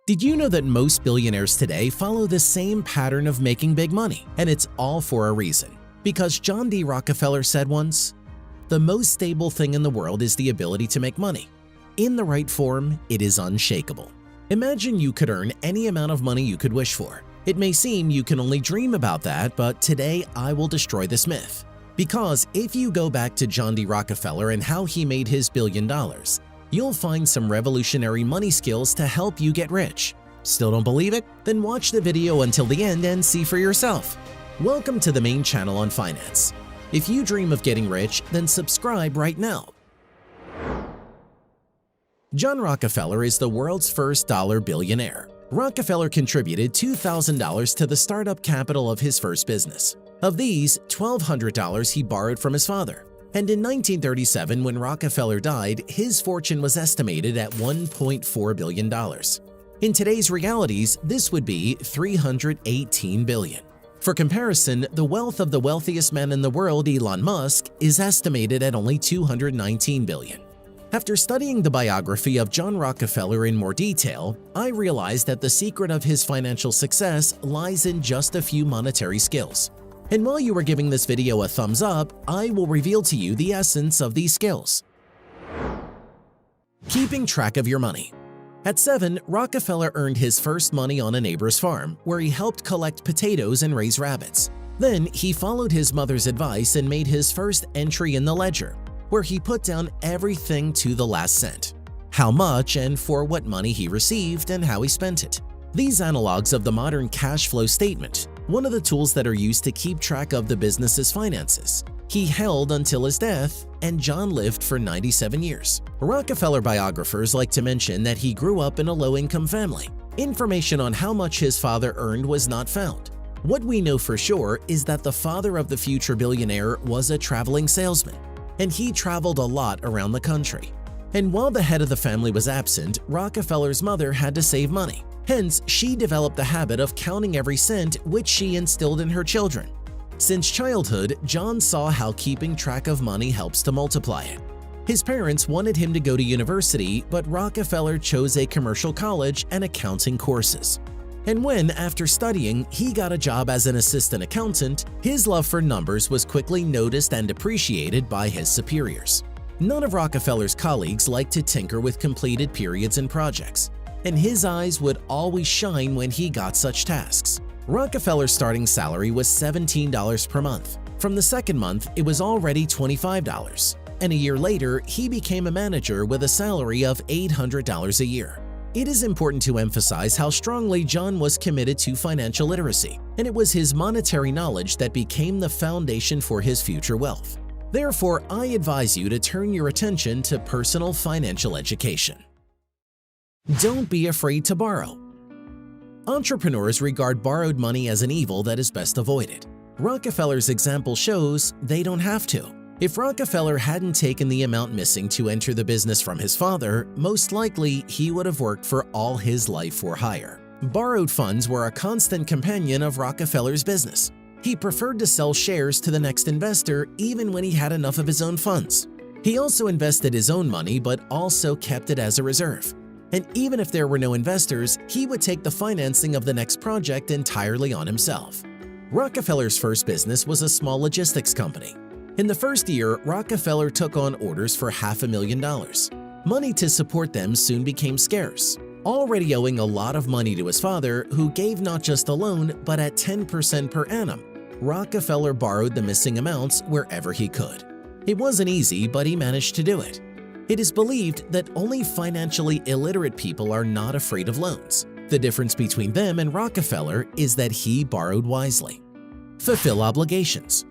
Did you know that most billionaires today follow the same pattern of making big money? And it's all for a reason. Because John D. Rockefeller said once, "The most stable thing in the world is the ability to make money. In the right form, it is unshakable." Imagine you could earn any amount of money you could wish for. It may seem you can only dream about that, but today I will destroy this myth. Because if you go back to John D. Rockefeller and how he made his $1 billion, you'll find some revolutionary money skills to help you get rich. Still don't believe it? Then watch the video until the end and see for yourself. Welcome to the main channel on finance. If you dream of getting rich, then subscribe right now. John Rockefeller is the world's first dollar billionaire. Rockefeller contributed $2,000 to the startup capital of his first business. Of these, $1,200 he borrowed from his father. And in 1937, when Rockefeller died, his fortune was estimated at $1.4 billion. In today's realities, this would be $318 billion. For comparison, the wealth of the wealthiest man in the world, Elon Musk, is estimated at only $219 billion. After studying the biography of John Rockefeller in more detail, I realized that the secret of his financial success lies in just a few monetary skills. And while you are giving this video a thumbs up, I will reveal to you the essence of these skills. Keeping track of your money. At 7, Rockefeller earned his first money on a neighbor's farm, where he helped collect potatoes and raise rabbits. Then he followed his mother's advice and made his first entry in the ledger, where he put down everything to the last cent. How much and for what money he received and how he spent it. These analogs of the modern cash flow statement, one of the tools that are used to keep track of the business's finances. He held until his death, and John lived for 97 years. Rockefeller biographers like to mention that he grew up in a low-income family. Information on how much his father earned was not found. What we know for sure is that the father of the future billionaire was a traveling salesman, and he traveled a lot around the country. And while the head of the family was absent, Rockefeller's mother had to save money. Hence, she developed the habit of counting every cent, which she instilled in her children. Since childhood, John saw how keeping track of money helps to multiply it. His parents wanted him to go to university, but Rockefeller chose a commercial college and accounting courses. And when, after studying, he got a job as an assistant accountant, his love for numbers was quickly noticed and appreciated by his superiors. None of Rockefeller's colleagues liked to tinker with completed periods and projects, and his eyes would always shine when he got such tasks. Rockefeller's starting salary was $17 per month. From the second month, it was already $25, and a year later, he became a manager with a salary of $800 a year. It is important to emphasize how strongly John was committed to financial literacy, and it was his monetary knowledge that became the foundation for his future wealth. Therefore, I advise you to turn your attention to personal financial education. Don't be afraid to borrow. Entrepreneurs regard borrowed money as an evil that is best avoided. Rockefeller's example shows they don't have to. If Rockefeller hadn't taken the amount missing to enter the business from his father, most likely he would have worked for all his life for hire. Borrowed funds were a constant companion of Rockefeller's business. He preferred to sell shares to the next investor even when he had enough of his own funds. He also invested his own money but also kept it as a reserve. And even if there were no investors, he would take the financing of the next project entirely on himself. Rockefeller's first business was a small logistics company. In the first year, Rockefeller took on orders for $500,000. Money to support them soon became scarce. Already owing a lot of money to his father, who gave not just a loan, but at 10% per annum, Rockefeller borrowed the missing amounts wherever he could. It wasn't easy, but he managed to do it. It is believed that only financially illiterate people are not afraid of loans. The difference between them and Rockefeller is that he borrowed wisely. Fulfill obligations.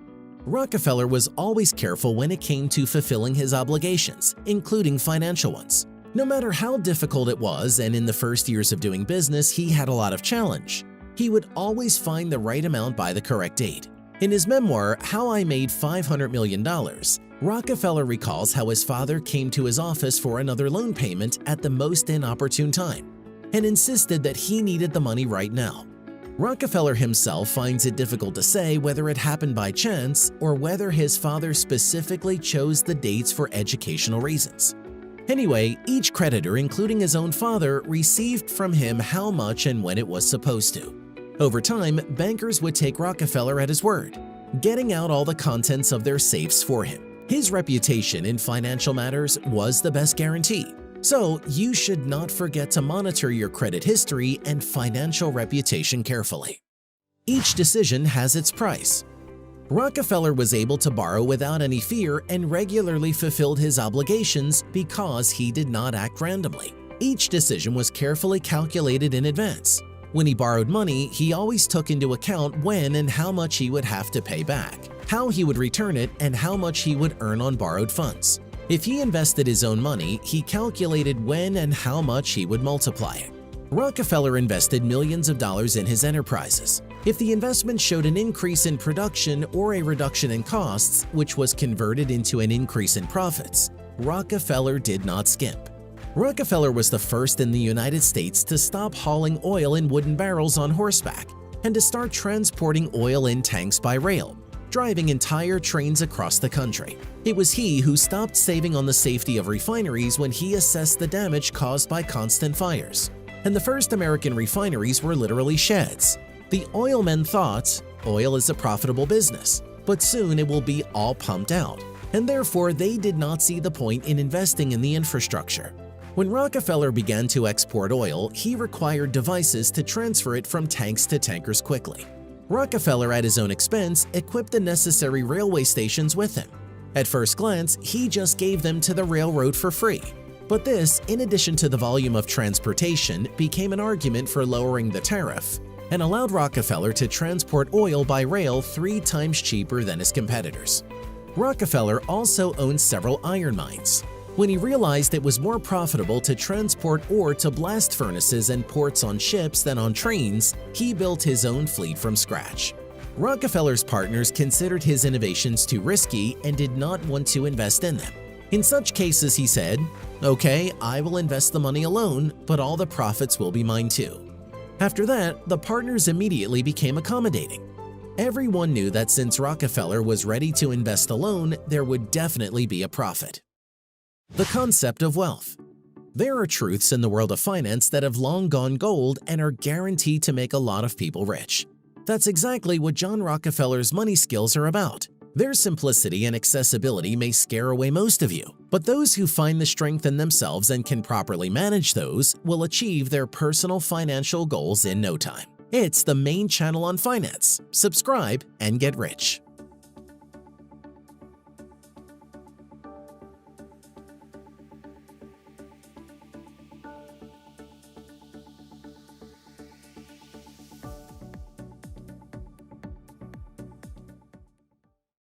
Rockefeller was always careful when it came to fulfilling his obligations, including financial ones. No matter how difficult it was, and in the first years of doing business he had a lot of challenge, he would always find the right amount by the correct date. In his memoir, How I Made $500 Million, Rockefeller recalls how his father came to his office for another loan payment at the most inopportune time and insisted that he needed the money right now. Rockefeller himself finds it difficult to say whether it happened by chance or whether his father specifically chose the dates for educational reasons. Anyway, each creditor, including his own father, received from him how much and when it was supposed to. Over time, bankers would take Rockefeller at his word, getting out all the contents of their safes for him. His reputation in financial matters was the best guarantee. So, you should not forget to monitor your credit history and financial reputation carefully. Each decision has its price. Rockefeller was able to borrow without any fear and regularly fulfilled his obligations because he did not act randomly. Each decision was carefully calculated in advance. When he borrowed money, he always took into account when and how much he would have to pay back, how he would return it, and how much he would earn on borrowed funds. If he invested his own money, he calculated when and how much he would multiply it. Rockefeller invested millions of dollars in his enterprises. If the investment showed an increase in production or a reduction in costs, which was converted into an increase in profits, Rockefeller did not skimp. Rockefeller was the first in the United States to stop hauling oil in wooden barrels on horseback and to start transporting oil in tanks by rail, driving entire trains across the country. It was he who stopped saving on the safety of refineries when he assessed the damage caused by constant fires. And the first American refineries were literally sheds. The oil men thought, oil is a profitable business, but soon it will be all pumped out, and therefore they did not see the point in investing in the infrastructure. When Rockefeller began to export oil, he required devices to transfer it from tanks to tankers quickly. Rockefeller, at his own expense, equipped the necessary railway stations with him. At first glance, he just gave them to the railroad for free. But this, in addition to the volume of transportation, became an argument for lowering the tariff and allowed Rockefeller to transport oil by rail 3 times cheaper than his competitors. Rockefeller also owned several iron mines. When he realized it was more profitable to transport ore to blast furnaces and ports on ships than on trains, he built his own fleet from scratch. Rockefeller's partners considered his innovations too risky and did not want to invest in them. In such cases, he said, "Okay, I will invest the money alone, but all the profits will be mine too." After that, the partners immediately became accommodating. Everyone knew that since Rockefeller was ready to invest alone, there would definitely be a profit. The concept of wealth. There are truths in the world of finance that have long gone gold and are guaranteed to make a lot of people rich. That's exactly what John Rockefeller's money skills are about. Their simplicity and accessibility may scare away most of you, but those who find the strength in themselves and can properly manage those will achieve their personal financial goals in no time. It's the main channel on finance. Subscribe and get rich.